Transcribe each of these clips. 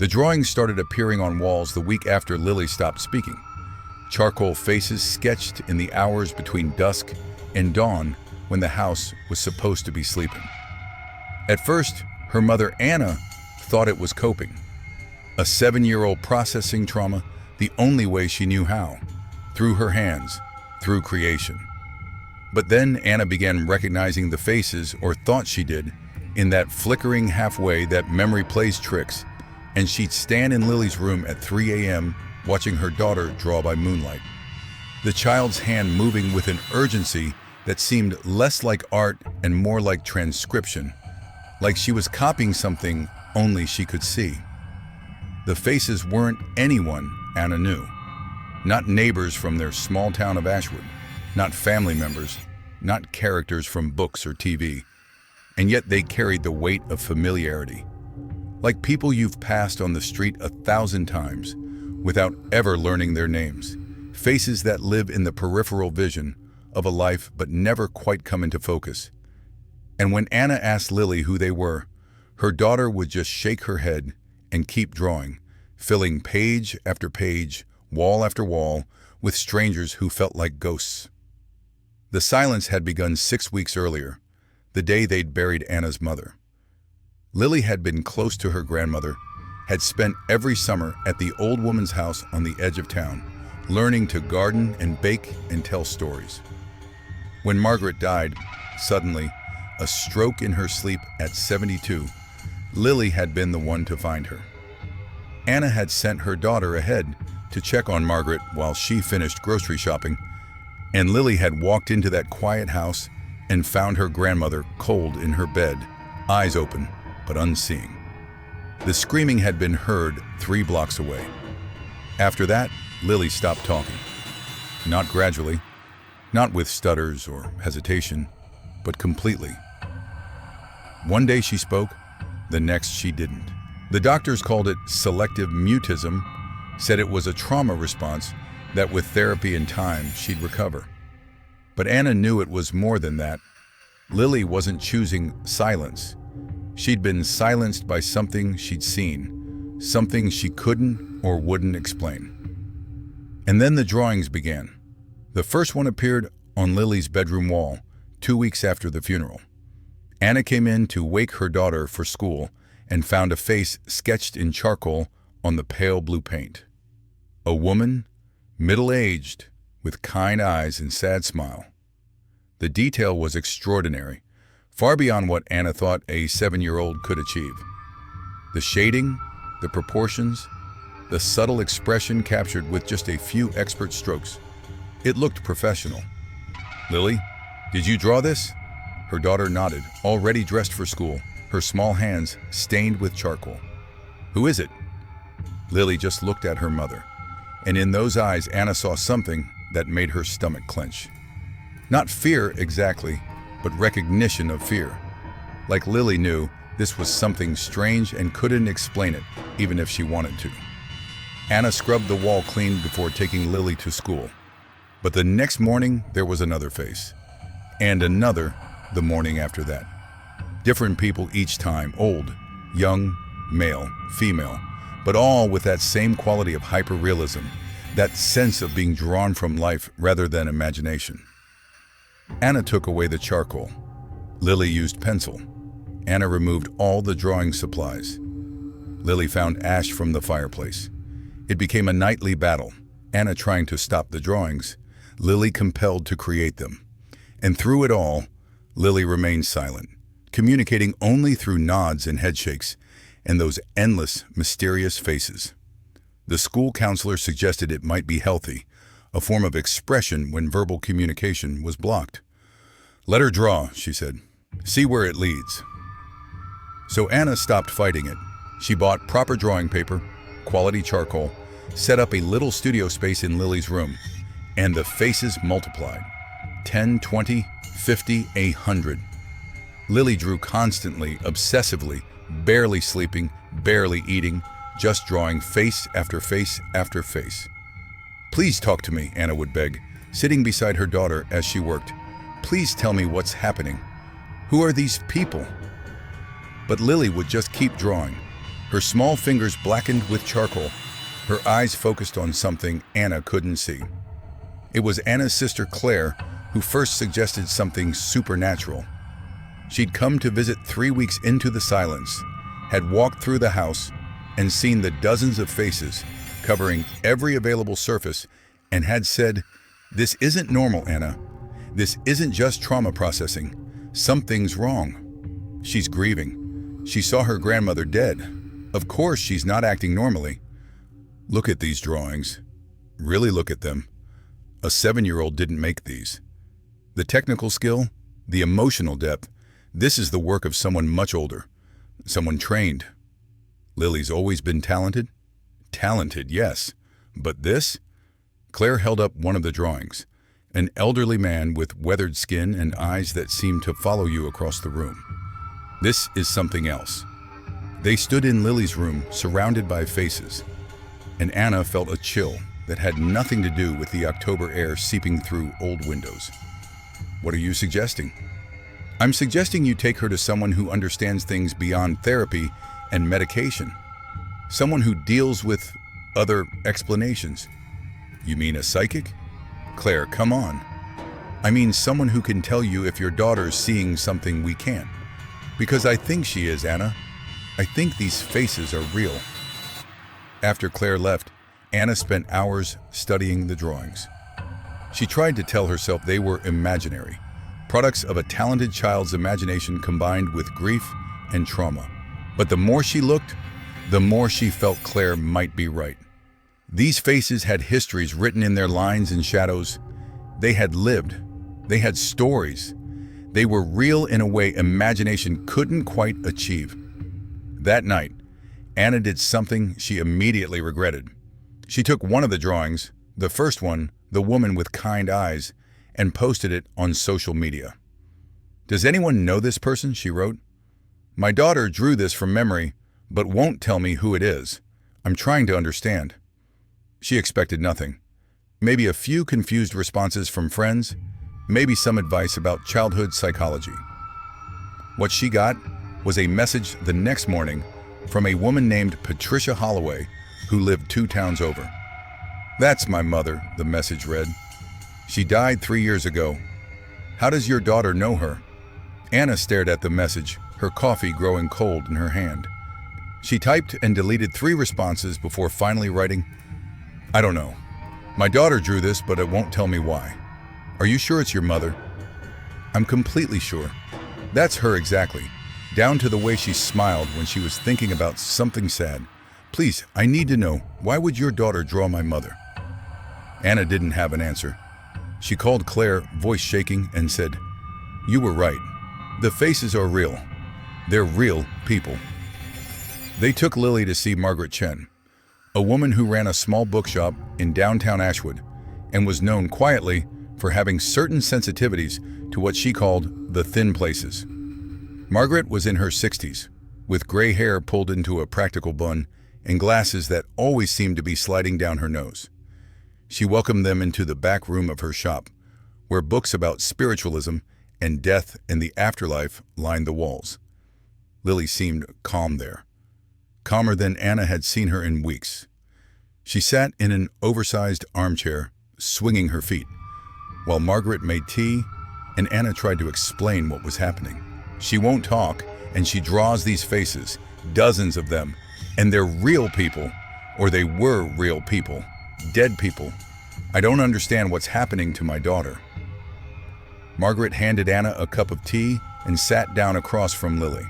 The drawings started appearing on walls the week after Lily stopped speaking. Charcoal faces sketched in the hours between dusk and dawn when the house was supposed to be sleeping. At first, her mother Anna thought it was coping. A 7-year-old processing trauma the only way she knew how, through her hands, through creation. But then Anna began recognizing the faces, or thought she did, in that flickering halfway that memory plays tricks, and she'd stand in Lily's room at 3 a.m. watching her daughter draw by moonlight. The child's hand moving with an urgency that seemed less like art and more like transcription, like she was copying something only she could see. The faces weren't anyone Anna knew. Not neighbors from their small town of Ashwood, not family members, not characters from books or TV. And yet they carried the weight of familiarity. Like people you've passed on the street 1,000 times without ever learning their names. Faces that live in the peripheral vision of a life but never quite come into focus. And when Anna asked Lily who they were, her daughter would just shake her head and keep drawing, filling page after page, wall after wall, with strangers who felt like ghosts. The silence had begun 6 weeks earlier, the day they'd buried Anna's mother. Lily had been close to her grandmother, had spent every summer at the old woman's house on the edge of town, learning to garden and bake and tell stories. When Margaret died, suddenly, a stroke in her sleep at 72, Lily had been the one to find her. Anna had sent her daughter ahead to check on Margaret while she finished grocery shopping, and Lily had walked into that quiet house and found her grandmother cold in her bed, eyes open but unseeing. The screaming had been heard 3 blocks away. After that, Lily stopped talking. Not gradually, not with stutters or hesitation, but completely. One day she spoke, the next she didn't. The doctors called it selective mutism, said it was a trauma response that with therapy and time she'd recover. But Anna knew it was more than that. Lily wasn't choosing silence. She'd been silenced by something she'd seen, something she couldn't or wouldn't explain. And then the drawings began. The first one appeared on Lily's bedroom wall 2 weeks after the funeral. Anna came in to wake her daughter for school and found a face sketched in charcoal on the pale blue paint. A woman, middle-aged, with kind eyes and sad smile. The detail was extraordinary, far beyond what Anna thought a 7-year-old could achieve. The shading, the proportions, the subtle expression captured with just a few expert strokes. It looked professional. "Lily, did you draw this?" Her daughter nodded, already dressed for school, her small hands stained with charcoal. "Who is it?" Lily just looked at her mother, and in those eyes Anna saw something that made her stomach clench. Not fear exactly, but recognition of fear. Like Lily knew this was something strange and couldn't explain it, even if she wanted to. Anna scrubbed the wall clean before taking Lily to school. But the next morning there was another face, and another the morning after that. Different people each time, old, young, male, female, but all with that same quality of hyperrealism, that sense of being drawn from life rather than imagination. Anna took away the charcoal. Lily used pencil. Anna removed all the drawing supplies. Lily found ash from the fireplace. It became a nightly battle, Anna trying to stop the drawings, Lily compelled to create them. And through it all, Lily remained silent, communicating only through nods and headshakes, and those endless, mysterious faces. The school counselor suggested it might be healthy, a form of expression when verbal communication was blocked. "Let her draw," she said. "See where it leads." So Anna stopped fighting it. She bought proper drawing paper, quality charcoal, set up a little studio space in Lily's room, and the faces multiplied. 10, 20, 50, 100. Lily drew constantly, obsessively, barely sleeping, barely eating, just drawing face after face after face. "Please talk to me," Anna would beg, sitting beside her daughter as she worked. "Please tell me what's happening. Who are these people?" But Lily would just keep drawing. Her small fingers blackened with charcoal, her eyes focused on something Anna couldn't see. It was Anna's sister Claire who first suggested something supernatural. She'd come to visit 3 weeks into the silence, had walked through the house and seen the dozens of faces covering every available surface, and had said, "This isn't normal, Anna. This isn't just trauma processing. Something's wrong. She's grieving. She saw her grandmother dead. Of course she's not acting normally. Look at these drawings. Really look at them. A 7-year-old didn't make these. The technical skill, the emotional depth, this is the work of someone much older, someone trained. Lily's always been talented? Talented, yes. But this?" Claire held up one of the drawings, an elderly man with weathered skin and eyes that seemed to follow you across the room. "This is something else." They stood in Lily's room, surrounded by faces, and Anna felt a chill that had nothing to do with the October air seeping through old windows. "What are you suggesting?" "I'm suggesting you take her to someone who understands things beyond therapy and medication. Someone who deals with other explanations." "You mean a psychic?" "Claire, come on. I mean someone who can tell you if your daughter's seeing something we can't. Because I think she is, Anna. I think these faces are real." After Claire left, Anna spent hours studying the drawings. She tried to tell herself they were imaginary, products of a talented child's imagination combined with grief and trauma. But the more she looked, the more she felt Claire might be right. These faces had histories written in their lines and shadows. They had lived. They had stories. They were real in a way imagination couldn't quite achieve. That night, Anna did something she immediately regretted. She took one of the drawings, the first one, the woman with kind eyes, and posted it on social media. "Does anyone know this person?" she wrote. "My daughter drew this from memory, but won't tell me who it is. I'm trying to understand." She expected nothing. Maybe a few confused responses from friends, maybe some advice about childhood psychology. What she got was a message the next morning from a woman named Patricia Holloway, who lived 2 towns over. "That's my mother," the message read. "She died 3 years ago. How does your daughter know her?" Anna stared at the message, her coffee growing cold in her hand. She typed and deleted 3 responses before finally writing, "I don't know. My daughter drew this, but it won't tell me why. Are you sure it's your mother?" "I'm completely sure. That's her exactly, down to the way she smiled when she was thinking about something sad. Please, I need to know, why would your daughter draw my mother?" Anna didn't have an answer. She called Claire, voice shaking, and said, "You were right. The faces are real. They're real people." They took Lily to see Margaret Chen, a woman who ran a small bookshop in downtown Ashwood and was known quietly for having certain sensitivities to what she called the thin places. Margaret was in her 60s, with gray hair pulled into a practical bun and glasses that always seemed to be sliding down her nose. She welcomed them into the back room of her shop, where books about spiritualism and death and the afterlife lined the walls. Lily seemed calm there, calmer than Anna had seen her in weeks. She sat in an oversized armchair, swinging her feet, while Margaret made tea and Anna tried to explain what was happening. "She won't talk, and she draws these faces, dozens of them, and they're real people, or they were real people, dead people. I don't understand what's happening to my daughter." Margaret handed Anna a cup of tea and sat down across from Lily.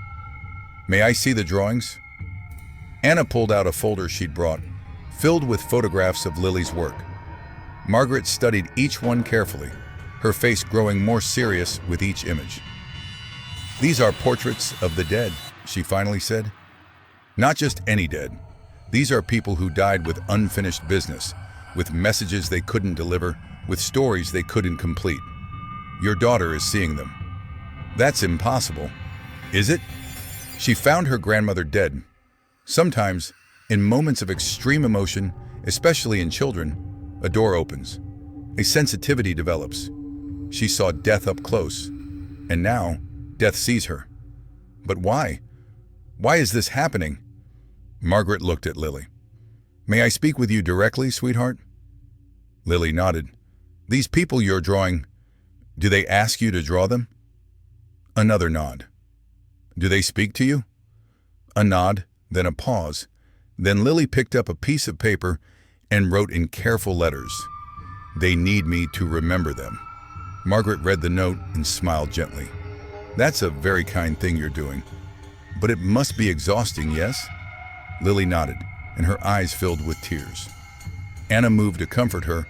"May I see the drawings?" Anna pulled out a folder she'd brought, filled with photographs of Lily's work. Margaret studied each one carefully, her face growing more serious with each image. "These are portraits of the dead," she finally said. "Not just any dead. These are people who died with unfinished business, with messages they couldn't deliver, with stories they couldn't complete. Your daughter is seeing them." "That's impossible." "Is it?" She found her grandmother dead. Sometimes, in moments of extreme emotion, especially in children, a door opens. A sensitivity develops. She saw death up close, and now death sees her. But why? Why is this happening? Margaret looked at Lily. "May I speak with you directly, sweetheart?" Lily nodded. "These people you're drawing, do they ask you to draw them?" Another nod. "Do they speak to you?" A nod, then a pause. Then Lily picked up a piece of paper and wrote in careful letters, "They need me to remember them." Margaret read the note and smiled gently. "That's a very kind thing you're doing. But it must be exhausting, yes?" Lily nodded, and her eyes filled with tears. Anna moved to comfort her,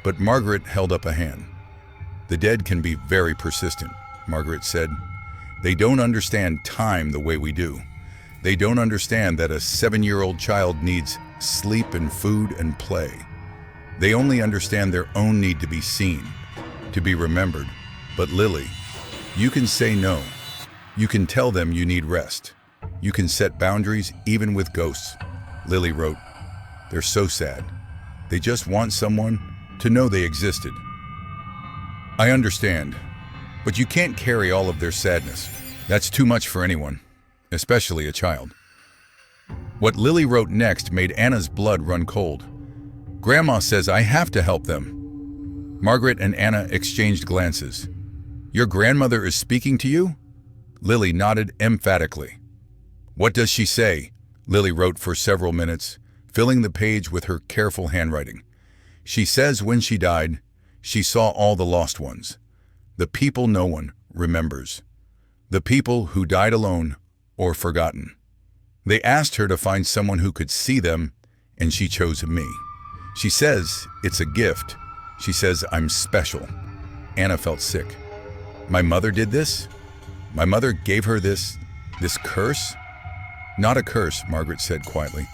but Margaret held up a hand. "The dead can be very persistent," Margaret said. "They don't understand time the way we do. They don't understand that a 7-year-old child needs sleep and food and play. They only understand their own need to be seen, to be remembered. But Lily, you can say no. You can tell them you need rest. You can set boundaries even with ghosts." Lily wrote, "They're so sad. They just want someone to know they existed." "I understand, but you can't carry all of their sadness. That's too much for anyone, especially a child." What Lily wrote next made Anna's blood run cold. "Grandma says I have to help them." Margaret and Anna exchanged glances. "Your grandmother is speaking to you?" Lily nodded emphatically. "What does she say?" Lily wrote for several minutes, filling the page with her careful handwriting. "She says when she died, she saw all the lost ones, the people no one remembers, the people who died alone or forgotten. They asked her to find someone who could see them, and she chose me. She says it's a gift. She says I'm special." Anna felt sick. "My mother did this? My mother gave her this curse?" "Not a curse," Margaret said quietly.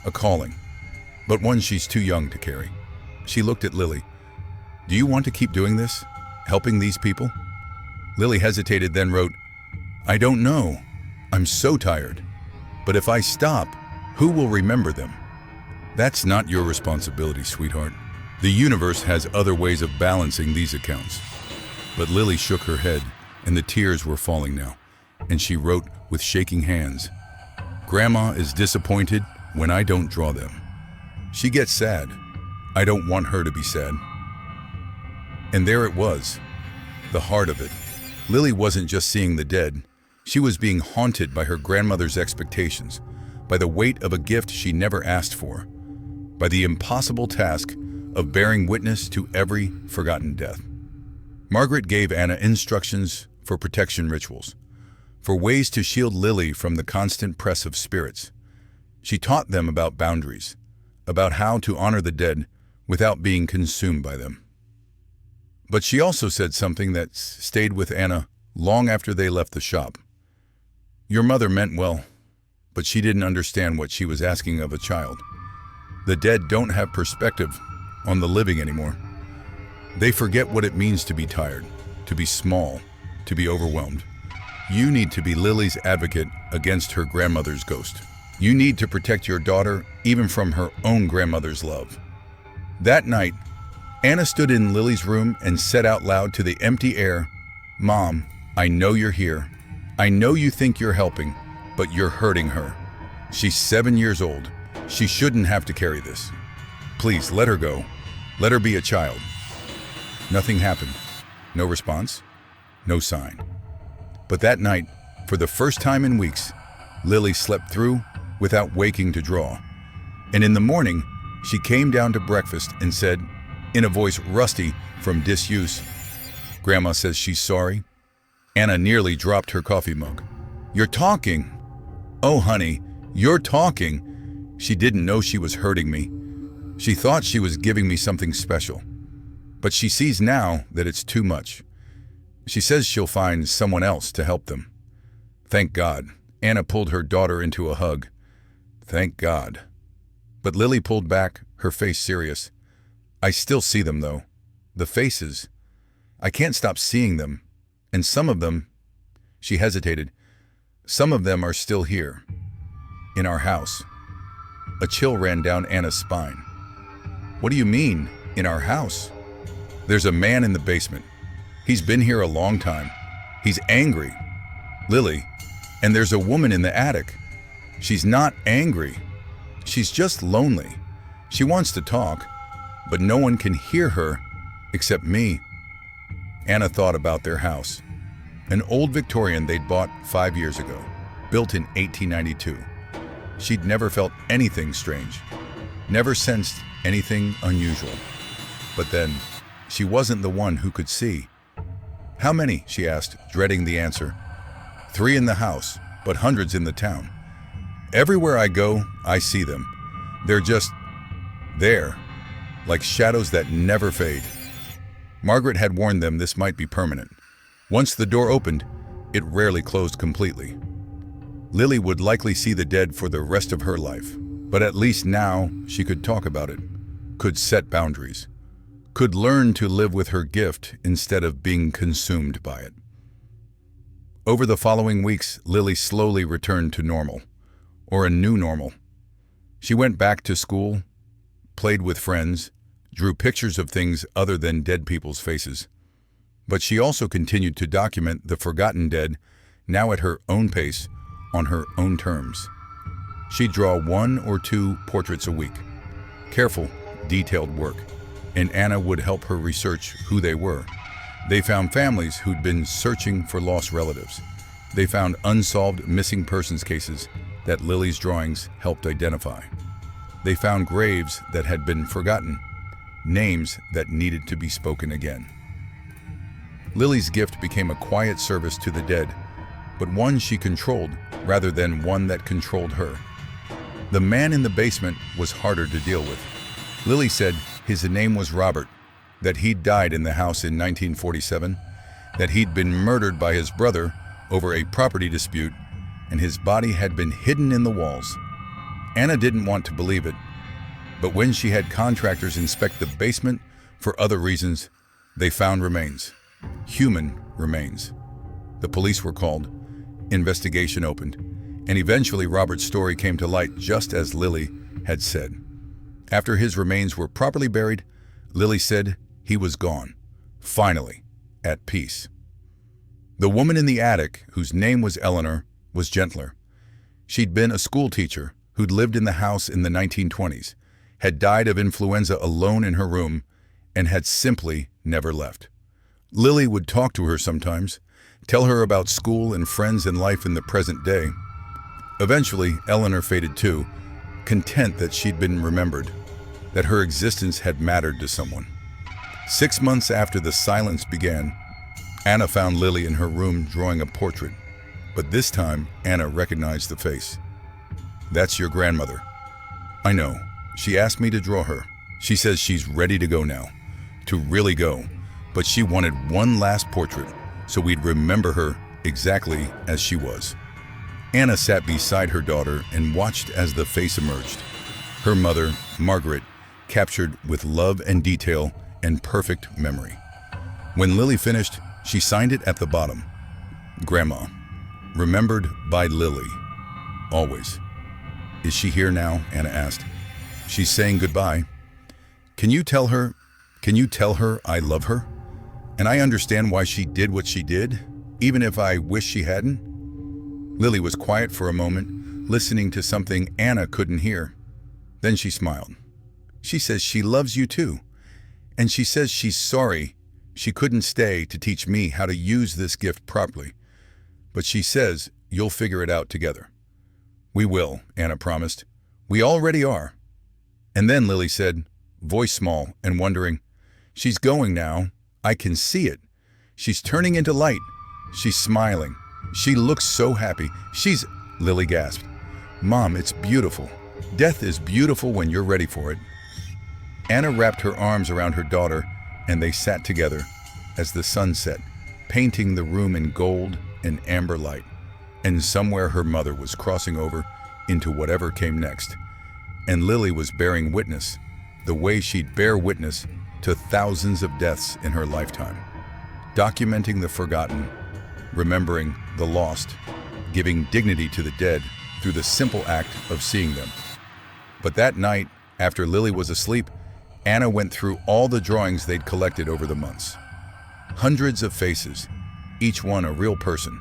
"A calling, but one she's too young to carry." She looked at Lily. "Do you want to keep doing this? Helping these people?" Lily hesitated, then wrote, "I don't know. I'm so tired. But if I stop, who will remember them?" "That's not your responsibility, sweetheart. The universe has other ways of balancing these accounts." But Lily shook her head, and the tears were falling now, and she wrote with shaking hands, "Grandma is disappointed when I don't draw them. She gets sad. I don't want her to be sad." And there it was, the heart of it. Lily wasn't just seeing the dead. She was being haunted by her grandmother's expectations, by the weight of a gift she never asked for, by the impossible task of bearing witness to every forgotten death. Margaret gave Anna instructions for protection rituals, for ways to shield Lily from the constant press of spirits. She taught them about boundaries, about how to honor the dead without being consumed by them. But she also said something that stayed with Anna long after they left the shop. "Your mother meant well, but she didn't understand what she was asking of a child. The dead don't have perspective on the living anymore. They forget what it means to be tired, to be small, to be overwhelmed. You need to be Lily's advocate against her grandmother's ghost. You need to protect your daughter even from her own grandmother's love." That night, Anna stood in Lily's room and said out loud to the empty air, "Mom, I know you're here. I know you think you're helping, but you're hurting her. She's 7 years old. She shouldn't have to carry this. Please let her go. Let her be a child." Nothing happened. No response. No sign. But that night, for the first time in weeks, Lily slept through without waking to draw. And in the morning, she came down to breakfast and said, in a voice rusty from disuse, "Grandma says she's sorry." Anna nearly dropped her coffee mug. "You're talking." "Oh, honey, you're talking." She didn't know she was hurting me. She thought she was giving me something special. But she sees now that it's too much. She says she'll find someone else to help them. Thank God. Anna pulled her daughter into a hug. Thank God. But Lily pulled back, her face serious. I still see them, though. The faces. I can't stop seeing them. And some of them, she hesitated, some of them are still here. In our house. A chill ran down Anna's spine. What do you mean, in our house? There's a man in the basement. He's been here a long time. He's angry. Lily, and there's a woman in the attic. She's not angry. She's just lonely. She wants to talk, but no one can hear her except me. Anna thought about their house, an old Victorian they'd bought 5 years ago, built in 1892. She'd never felt anything strange, never sensed anything unusual. But then, she wasn't the one who could see. "How many?" she asked, dreading the answer. "3 in the house, but hundreds in the town. Everywhere I go, I see them. They're just there, like shadows that never fade." Margaret had warned them this might be permanent. Once the door opened, it rarely closed completely. Lily would likely see the dead for the rest of her life, but at least now she could talk about it, could set boundaries, could learn to live with her gift instead of being consumed by it. Over the following weeks, Lily slowly returned to normal, or a new normal. She went back to school, played with friends, drew pictures of things other than dead people's faces. But she also continued to document the forgotten dead, now at her own pace, on her own terms. She'd draw 1 or 2 portraits a week. Careful, detailed work. And Anna would help her research who they were. They found families who'd been searching for lost relatives. They found unsolved missing persons cases that Lily's drawings helped identify. They found graves that had been forgotten, names that needed to be spoken again. Lily's gift became a quiet service to the dead, but one she controlled rather than one that controlled her. The man in the basement was harder to deal with. Lily said his name was Robert, that he'd died in the house in 1947, that he'd been murdered by his brother over a property dispute, and his body had been hidden in the walls. Anna didn't want to believe it, but when she had contractors inspect the basement for other reasons, they found remains. Human remains. The police were called, investigation opened, and eventually Robert's story came to light just as Lily had said. After his remains were properly buried, Lily said he was gone, finally, at peace. The woman in the attic, whose name was Eleanor, was gentler. She'd been a school teacher who'd lived in the house in the 1920s, had died of influenza alone in her room, and had simply never left. Lily would talk to her sometimes, tell her about school and friends and life in the present day. Eventually, Eleanor faded too, content that she'd been remembered, that her existence had mattered to someone. 6 months after the silence began, Anna found Lily in her room drawing a portrait, but this time Anna recognized the face. "That's your grandmother." "I know. She asked me to draw her. She says she's ready to go now, to really go, but she wanted one last portrait so we'd remember her exactly as she was." Anna sat beside her daughter and watched as the face emerged. Her mother, Margaret, captured with love and detail and perfect memory. When Lily finished, she signed it at the bottom. "Grandma, remembered by Lily, always." "Is she here now?" Anna asked. "She's saying goodbye. Can you tell her I love her? And I understand why she did what she did, even if I wish she hadn't?" Lily was quiet for a moment, listening to something Anna couldn't hear. Then she smiled. "She says she loves you too. And she says she's sorry she couldn't stay to teach me how to use this gift properly. But she says you'll figure it out together." "We will," Anna promised. "We already are." And then Lily said, voice small and wondering, "She's going now. I can see it. She's turning into light. She's smiling. She looks so happy. Lily gasped. "Mom, it's beautiful. Death is beautiful when you're ready for it." Anna wrapped her arms around her daughter, and they sat together as the sun set, painting the room in gold and amber light. And somewhere her mother was crossing over into whatever came next. And Lily was bearing witness, the way she'd bear witness to thousands of deaths in her lifetime, documenting the forgotten, remembering the lost, giving dignity to the dead through the simple act of seeing them. But that night, after Lily was asleep, Anna went through all the drawings they'd collected over the months. Hundreds of faces, each one a real person,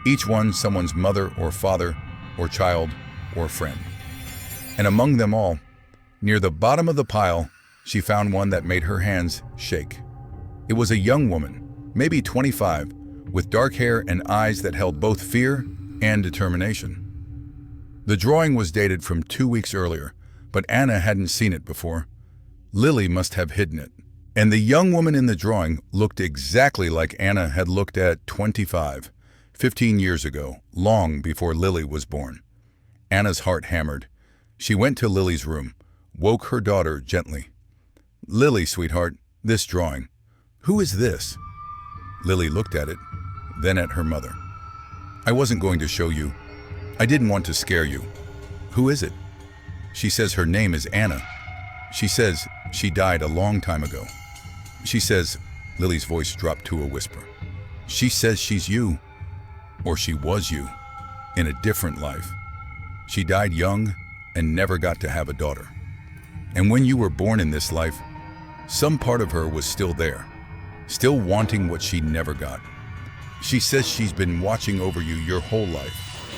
each one someone's mother or father or child or friend. And among them all, near the bottom of the pile, she found one that made her hands shake. It was a young woman, maybe 25, with dark hair and eyes that held both fear and determination. The drawing was dated from 2 weeks earlier, but Anna hadn't seen it before. Lily must have hidden it. And the young woman in the drawing looked exactly like Anna had looked at 15 years ago, long before Lily was born. Anna's heart hammered. She went to Lily's room, woke her daughter gently. "Lily, sweetheart, this drawing. Who is this?" Lily looked at it, then at her mother. "I wasn't going to show you. I didn't want to scare you. Who is it?" "She says her name is Anna. She says she died a long time ago. She says," Lily's voice dropped to a whisper, "she says she's you, or she was you, in a different life. She died young and never got to have a daughter. And when you were born in this life, some part of her was still there, still wanting what she never got. She says she's been watching over you your whole life,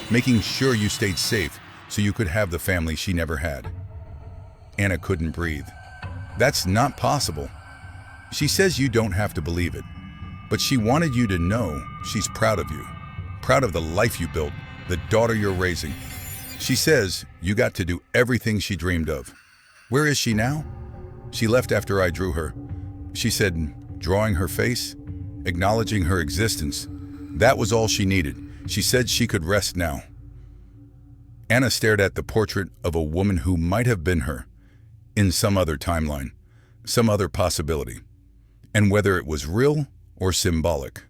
making sure you stayed safe so you could have the family she never had." Anna couldn't breathe. "That's not possible." "She says you don't have to believe it, but she wanted you to know she's proud of you, proud of the life you built, the daughter you're raising. She says you got to do everything she dreamed of." "Where is she now?" "She left after I drew her," she said, drawing her face, acknowledging her existence. That was all she needed. She said she could rest now. Anna stared at the portrait of a woman who might have been her, in some other timeline, some other possibility. And whether it was real or symbolic,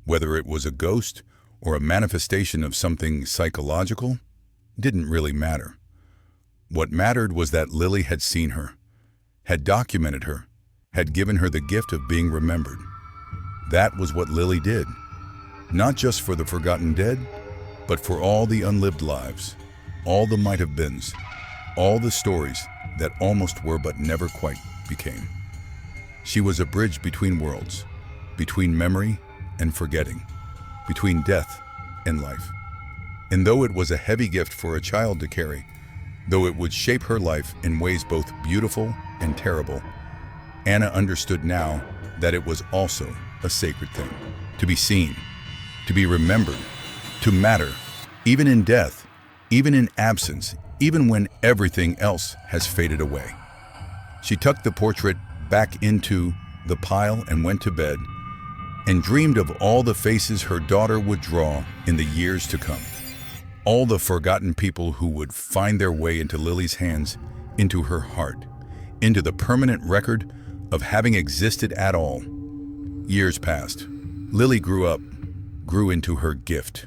whether it was a ghost or a manifestation of something psychological, didn't really matter. What mattered was that Lily had seen her, had documented her, had given her the gift of being remembered. That was what Lily did, not just for the forgotten dead, but for all the unlived lives, all the might-have-beens, all the stories that almost were but never quite became. She was a bridge between worlds, between memory and forgetting, between death and life. And though it was a heavy gift for a child to carry, though it would shape her life in ways both beautiful and terrible, Anna understood now that it was also a sacred thing, to be seen, to be remembered, to matter, even in death, even in absence, even when everything else has faded away. She tucked the portrait back into the pile and went to bed, and dreamed of all the faces her daughter would draw in the years to come. All the forgotten people who would find their way into Lily's hands, into her heart, into the permanent record of having existed at all. Years passed. Lily grew up, grew into her gift.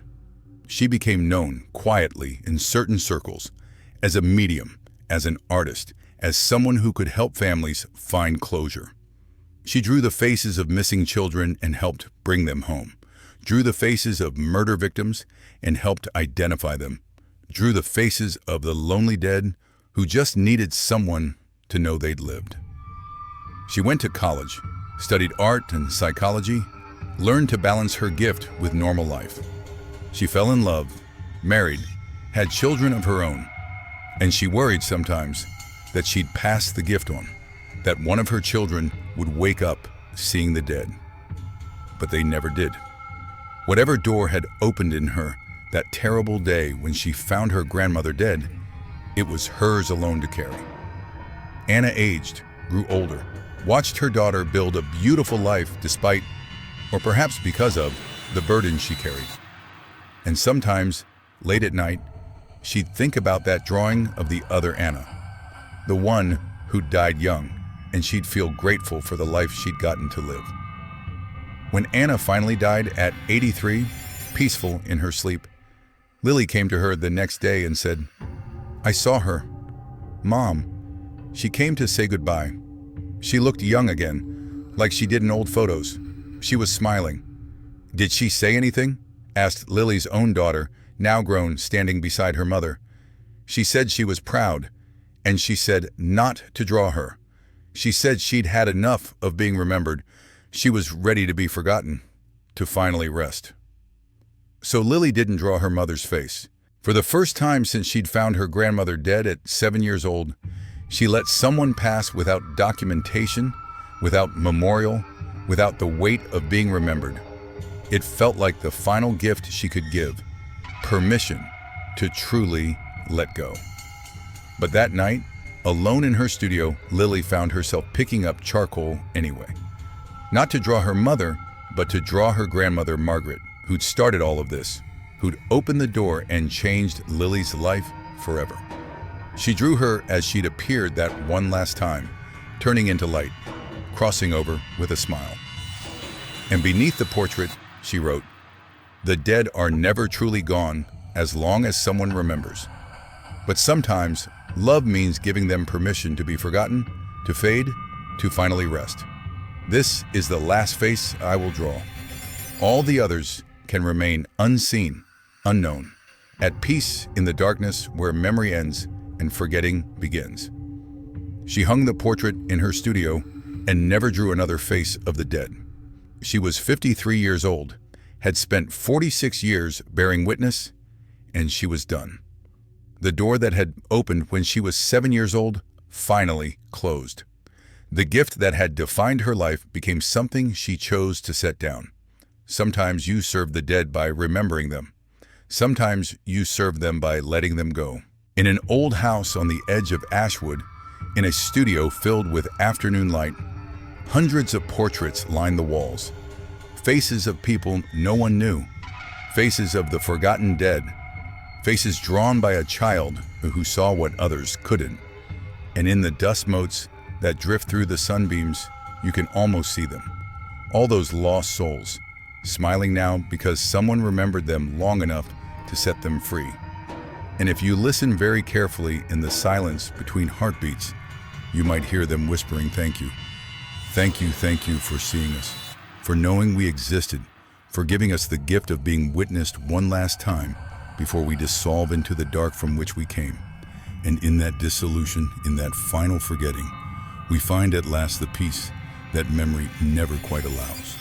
She became known quietly in certain circles as a medium, as an artist, as someone who could help families find closure. She drew the faces of missing children and helped bring them home, drew the faces of murder victims and helped identify them, drew the faces of the lonely dead who just needed someone to know they'd lived. She went to college, studied art and psychology, learned to balance her gift with normal life. She fell in love, married, had children of her own, and she worried sometimes that she'd pass the gift on, that one of her children would wake up seeing the dead. But they never did. Whatever door had opened in her that terrible day when she found her grandmother dead, it was hers alone to carry. Anna aged, grew older, watched her daughter build a beautiful life despite, or perhaps because of, the burden she carried. And sometimes, late at night, she'd think about that drawing of the other Anna, the one who died young, and she'd feel grateful for the life she'd gotten to live. When Anna finally died at 83, peaceful in her sleep, Lily came to her the next day and said, "I saw her. Mom." She came to say goodbye. She looked young again, like she did in old photos. She was smiling. "Did she say anything?" asked Lily's own daughter, now grown, standing beside her mother. She said she was proud, and she said not to draw her. She said she'd had enough of being remembered. She was ready to be forgotten, to finally rest. So Lily didn't draw her mother's face. For the first time since she'd found her grandmother dead at 7 years old, she let someone pass without documentation, without memorial, without the weight of being remembered. It felt like the final gift she could give, permission to truly let go. But that night, alone in her studio, Lily found herself picking up charcoal anyway. Not to draw her mother, but to draw her grandmother, Margaret, who'd started all of this, who'd opened the door and changed Lily's life forever. She drew her as she'd appeared that one last time, turning into light, crossing over with a smile. And beneath the portrait, she wrote, "The dead are never truly gone as long as someone remembers. But sometimes, love means giving them permission to be forgotten, to fade, to finally rest. This is the last face I will draw. All the others can remain unseen, unknown, at peace in the darkness where memory ends and forgetting begins." She hung the portrait in her studio and never drew another face of the dead. She was 53 years old, had spent 46 years bearing witness, and she was done. The door that had opened when she was 7 years old finally closed. The gift that had defined her life became something she chose to set down. Sometimes you serve the dead by remembering them. Sometimes you serve them by letting them go. In an old house on the edge of Ashwood, in a studio filled with afternoon light, hundreds of portraits lined the walls. Faces of people no one knew. Faces of the forgotten dead. Faces drawn by a child who saw what others couldn't. And in the dust motes that drift through the sunbeams, you can almost see them. All those lost souls, smiling now because someone remembered them long enough to set them free. And if you listen very carefully in the silence between heartbeats, you might hear them whispering thank you. Thank you for seeing us, for knowing we existed, for giving us the gift of being witnessed one last time before we dissolve into the dark from which we came. And in that dissolution, in that final forgetting, we find at last the peace that memory never quite allows.